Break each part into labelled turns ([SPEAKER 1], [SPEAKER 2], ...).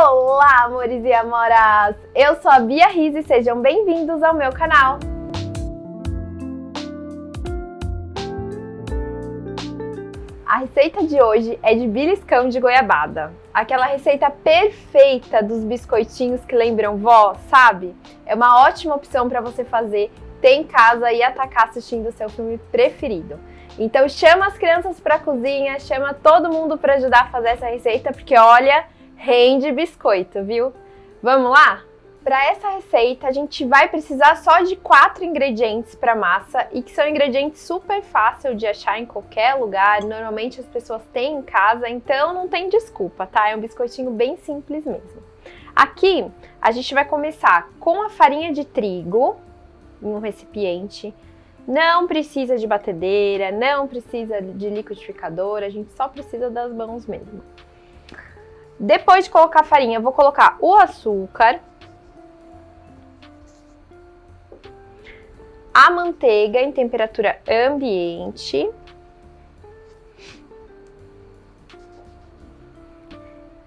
[SPEAKER 1] Olá, amores e amoras! Eu sou a Bia Riz e sejam bem-vindos ao meu canal. A receita de hoje é de beliscão de goiabada. Aquela receita perfeita dos biscoitinhos que lembram vó, sabe? É uma ótima opção para você fazer, ter em casa e atacar assistindo o seu filme preferido. Então chama as crianças para a cozinha, chama todo mundo para ajudar a fazer essa receita, porque olha, rende biscoito, viu? Vamos lá? Para essa receita a gente vai precisar só de 4 ingredientes para massa e que são ingredientes super fáceis de achar em qualquer lugar. Normalmente as pessoas têm em casa, então não tem desculpa, tá? É um biscoitinho bem simples mesmo. Aqui a gente vai começar com a farinha de trigo em um recipiente. Não precisa de batedeira, não precisa de liquidificador, a gente só precisa das mãos mesmo. Depois de colocar a farinha, eu vou colocar o açúcar, a manteiga em temperatura ambiente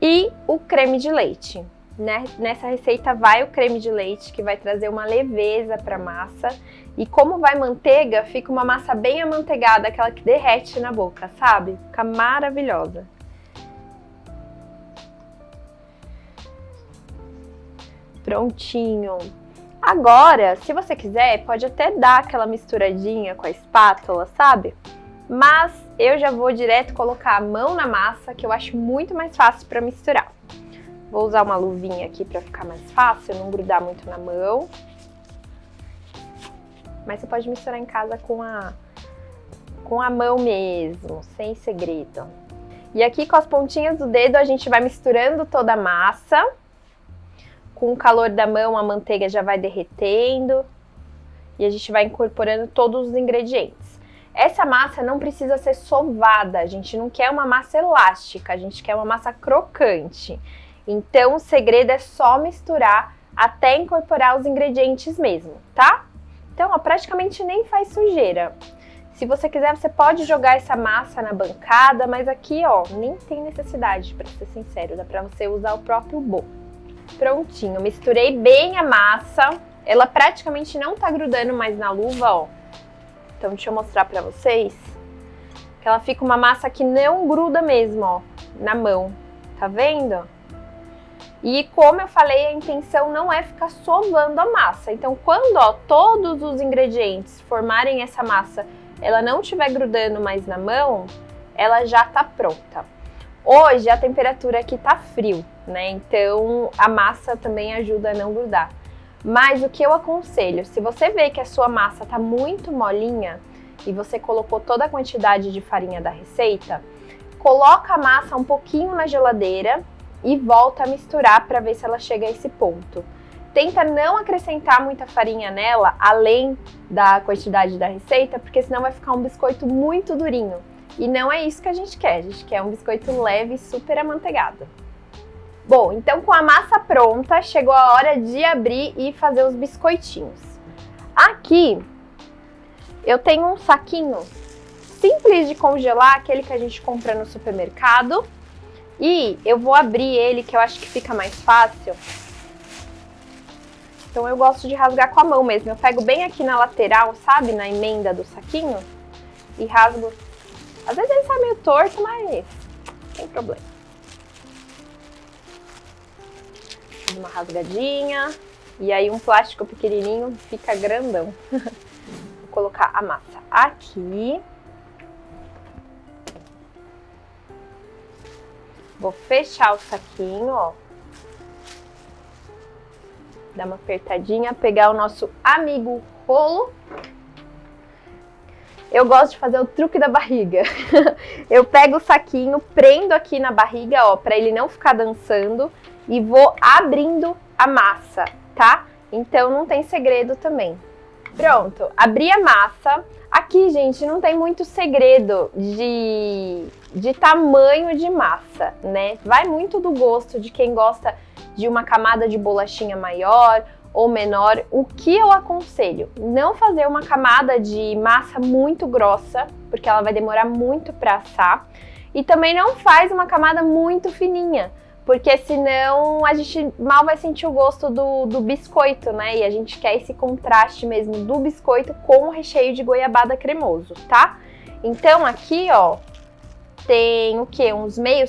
[SPEAKER 1] e o creme de leite. Nessa receita vai o creme de leite, que vai trazer uma leveza para a massa. E como vai manteiga, fica uma massa bem amanteigada, aquela que derrete na boca, sabe? Fica maravilhosa. Prontinho. Agora, se você quiser, pode até dar aquela misturadinha com a espátula, sabe? Mas eu já vou direto colocar a mão na massa, que eu acho muito mais fácil para misturar. Vou usar uma luvinha aqui para ficar mais fácil, não grudar muito na mão. Mas você pode misturar em casa com a mão mesmo, sem segredo. E aqui com as pontinhas do dedo a gente vai misturando toda a massa. Com o calor da mão a manteiga já vai derretendo. E a gente vai incorporando todos os ingredientes. Essa massa não precisa ser sovada, a gente não quer uma massa elástica, a gente quer uma massa crocante. Então o segredo é só misturar até incorporar os ingredientes mesmo, tá? Então, ó, praticamente nem faz sujeira. Se você quiser, você pode jogar essa massa na bancada, mas aqui, ó, nem tem necessidade, para ser sincero, dá para você usar o próprio bowl. Prontinho, misturei bem a massa. Ela praticamente não tá grudando mais na luva, ó. Então, deixa eu mostrar para vocês. Que ela fica uma massa que não gruda mesmo, ó, na mão. Tá vendo? E como eu falei, a intenção não é ficar sovando a massa. Então, quando ó, todos os ingredientes formarem essa massa, ela não estiver grudando mais na mão, ela já tá pronta. Hoje a temperatura aqui tá frio, né? Então a massa também ajuda a não grudar. Mas o que eu aconselho, se você vê que a sua massa tá muito molinha e você colocou toda a quantidade de farinha da receita, coloca a massa um pouquinho na geladeira e volta a misturar para ver se ela chega a esse ponto. Tenta não acrescentar muita farinha nela, além da quantidade da receita, porque senão vai ficar um biscoito muito durinho. E não é isso que a gente quer um biscoito leve e super amanteigado. Bom, então com a massa pronta, chegou a hora de abrir e fazer os biscoitinhos. Aqui eu tenho um saquinho simples de congelar, aquele que a gente compra no supermercado. E eu vou abrir ele, que eu acho que fica mais fácil. Então eu gosto de rasgar com a mão mesmo. Eu pego bem aqui na lateral, sabe? Na emenda do saquinho. E rasgo. Às vezes ele sai meio torto, mas sem problema. Dá uma rasgadinha. E aí um plástico pequenininho fica grandão. Vou colocar a massa aqui. Vou fechar o saquinho, ó. Dar uma apertadinha, pegar o nosso amigo rolo. Eu gosto de fazer o truque da barriga. Eu pego o saquinho, prendo aqui na barriga, ó, pra ele não ficar dançando. E vou abrindo a massa, tá? Então não tem segredo também. Pronto, abri a massa. Aqui, gente, não tem muito segredo de tamanho de massa, né? Vai muito do gosto de quem gosta de uma camada de bolachinha maior ou menor. O que eu aconselho? Não fazer uma camada de massa muito grossa, porque ela vai demorar muito para assar. E também não faz uma camada muito fininha, porque senão a gente mal vai sentir o gosto do biscoito, né? E a gente quer esse contraste mesmo do biscoito com o recheio de goiabada cremoso, tá? Então aqui, ó, tem o quê? Uns meio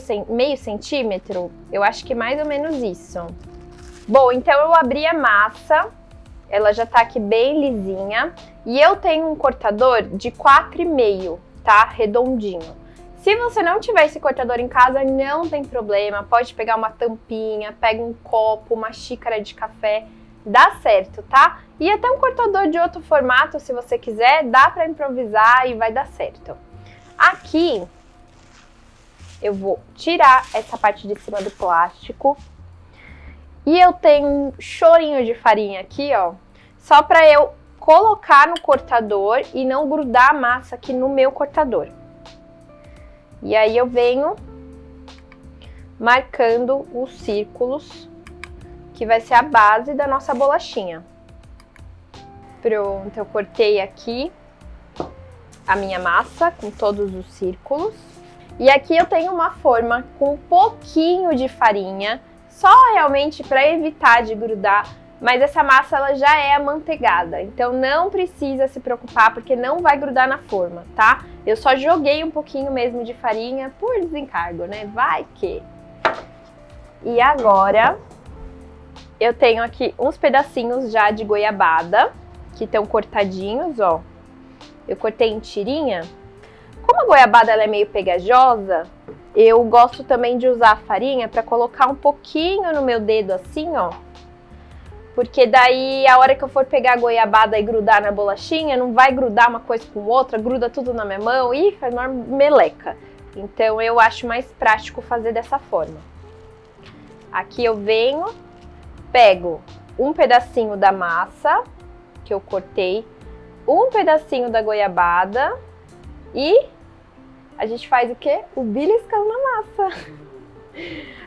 [SPEAKER 1] centímetro? Eu acho que mais ou menos isso. Bom, então eu abri a massa, ela já tá aqui bem lisinha. E eu tenho um cortador de 4,5, tá? Redondinho. Se você não tiver esse cortador em casa, não tem problema. Pode pegar uma tampinha, pega um copo, uma xícara de café, dá certo, tá? E até um cortador de outro formato, se você quiser, dá pra improvisar e vai dar certo. Aqui, eu vou tirar essa parte de cima do plástico. E eu tenho um chorinho de farinha aqui, ó, só pra eu colocar no cortador e não grudar a massa aqui no meu cortador. E aí eu venho marcando os círculos, que vai ser a base da nossa bolachinha. Pronto, eu cortei aqui a minha massa com todos os círculos. E aqui eu tenho uma forma com um pouquinho de farinha, só realmente para evitar de grudar, mas essa massa ela já é amanteigada, então não precisa se preocupar porque não vai grudar na forma, tá? Eu só joguei um pouquinho mesmo de farinha por desencargo, né? Vai que... E agora eu tenho aqui uns pedacinhos já de goiabada, que estão cortadinhos, ó. Eu cortei em tirinha. Como a goiabada ela é meio pegajosa, eu gosto também de usar a farinha para colocar um pouquinho no meu dedo assim, ó. Porque daí, a hora que eu for pegar a goiabada e grudar na bolachinha, não vai grudar uma coisa com outra, gruda tudo na minha mão e faz uma meleca. Então, eu acho mais prático fazer dessa forma. Aqui eu venho, pego um pedacinho da massa, que eu cortei, um pedacinho da goiabada e a gente faz o quê? O beliscão na massa.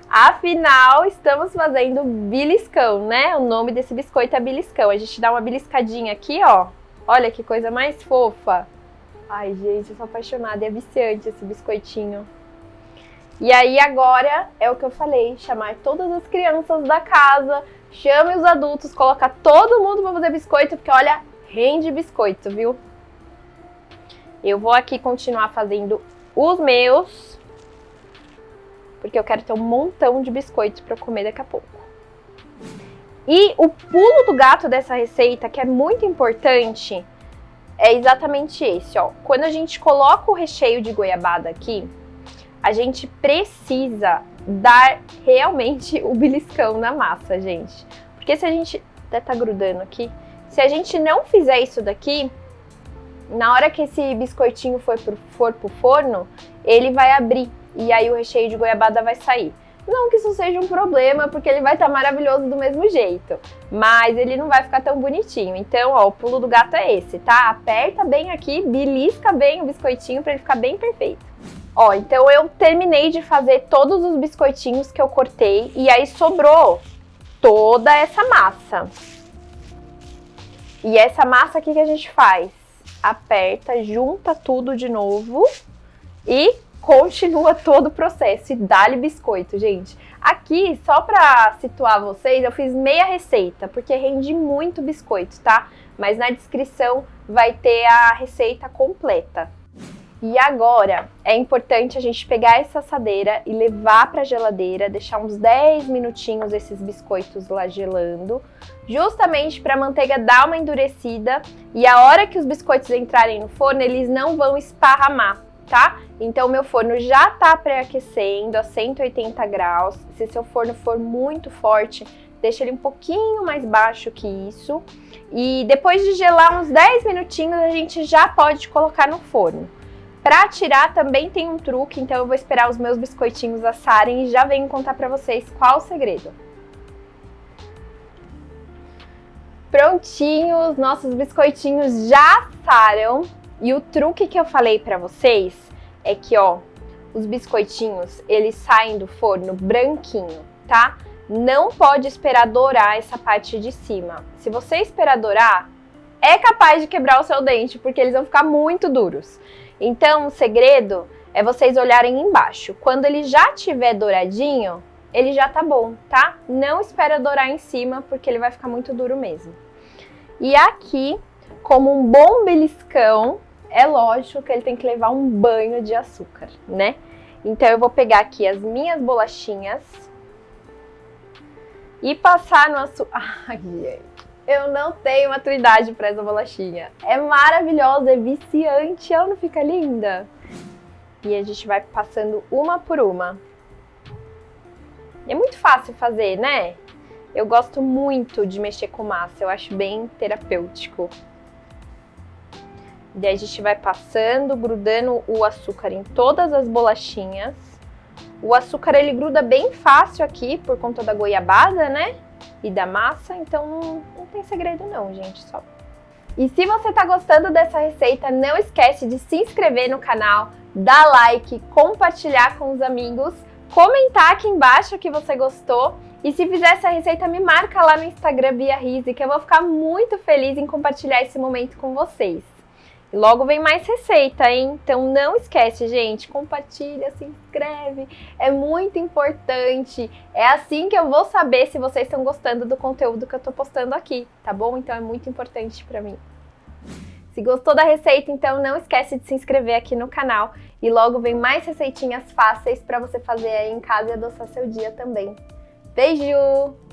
[SPEAKER 1] Afinal, estamos fazendo beliscão, né? O nome desse biscoito é beliscão. A gente dá uma beliscadinha aqui, ó. Olha que coisa mais fofa. Ai, gente, eu sou apaixonada. É viciante esse biscoitinho. E aí, agora, é o que eu falei. Chamar todas as crianças da casa. Chame os adultos. Colocar todo mundo pra fazer biscoito. Porque, olha, rende biscoito, viu? Eu vou aqui continuar fazendo os meus. Porque eu quero ter um montão de biscoitos para comer daqui a pouco. E o pulo do gato dessa receita, que é muito importante, é exatamente esse, ó. Quando a gente coloca o recheio de goiabada aqui, a gente precisa dar realmente o beliscão na massa, gente. Porque se a gente... Até tá grudando aqui. Se a gente não fizer isso daqui, na hora que esse biscoitinho for pro forno, ele vai abrir. E aí o recheio de goiabada vai sair. Não que isso seja um problema, porque ele vai estar maravilhoso do mesmo jeito. Mas ele não vai ficar tão bonitinho. Então, ó, o pulo do gato é esse, tá? Aperta bem aqui, belisca bem o biscoitinho para ele ficar bem perfeito. Ó, então eu terminei de fazer todos os biscoitinhos que eu cortei. E aí sobrou toda essa massa. E essa massa aqui que a gente faz? Aperta, junta tudo de novo e... continua todo o processo e dá-lhe biscoito, gente. Aqui, só pra situar vocês, eu fiz meia receita, porque rende muito biscoito, tá? Mas na descrição vai ter a receita completa. E agora, é importante a gente pegar essa assadeira e levar pra geladeira, deixar uns 10 minutinhos esses biscoitos lá gelando, justamente pra manteiga dar uma endurecida e a hora que os biscoitos entrarem no forno, eles não vão esparramar, tá? Então o meu forno já tá pré-aquecendo a 180 graus. Se seu forno for muito forte, deixa ele um pouquinho mais baixo que isso. E depois de gelar uns 10 minutinhos, a gente já pode colocar no forno. Para tirar também tem um truque, então eu vou esperar os meus biscoitinhos assarem e já venho contar para vocês qual o segredo. Prontinhos, nossos biscoitinhos já assaram. E o truque que eu falei para vocês é que, ó, os biscoitinhos, eles saem do forno branquinho, tá? Não pode esperar dourar essa parte de cima. Se você esperar dourar, é capaz de quebrar o seu dente, porque eles vão ficar muito duros. Então, o segredo é vocês olharem embaixo. Quando ele já tiver douradinho, ele já tá bom, tá? Não espera dourar em cima, porque ele vai ficar muito duro mesmo. E aqui, como um bom beliscão, é lógico que ele tem que levar um banho de açúcar, né? Então eu vou pegar aqui as minhas bolachinhas e passar no açúcar. Ai, gente, eu não tenho maturidade para essa bolachinha. É maravilhosa, é viciante, ela não fica linda? E a gente vai passando uma por uma. É muito fácil fazer, né? Eu gosto muito de mexer com massa, eu acho bem terapêutico. Daí a gente vai passando, grudando o açúcar em todas as bolachinhas. O açúcar ele gruda bem fácil aqui por conta da goiabada, né? E da massa, então não tem segredo não, gente, só. E se você tá gostando dessa receita, não esquece de se inscrever no canal, dar like, compartilhar com os amigos, comentar aqui embaixo que você gostou. E se fizer essa receita, me marca lá no Instagram Bia Rizzi, que eu vou ficar muito feliz em compartilhar esse momento com vocês. E logo vem mais receita, hein? Então não esquece, gente, compartilha, se inscreve, é muito importante. É assim que eu vou saber se vocês estão gostando do conteúdo que eu tô postando aqui, tá bom? Então é muito importante pra mim. Se gostou da receita, então não esquece de se inscrever aqui no canal. E logo vem mais receitinhas fáceis pra você fazer aí em casa e adoçar seu dia também. Beijo!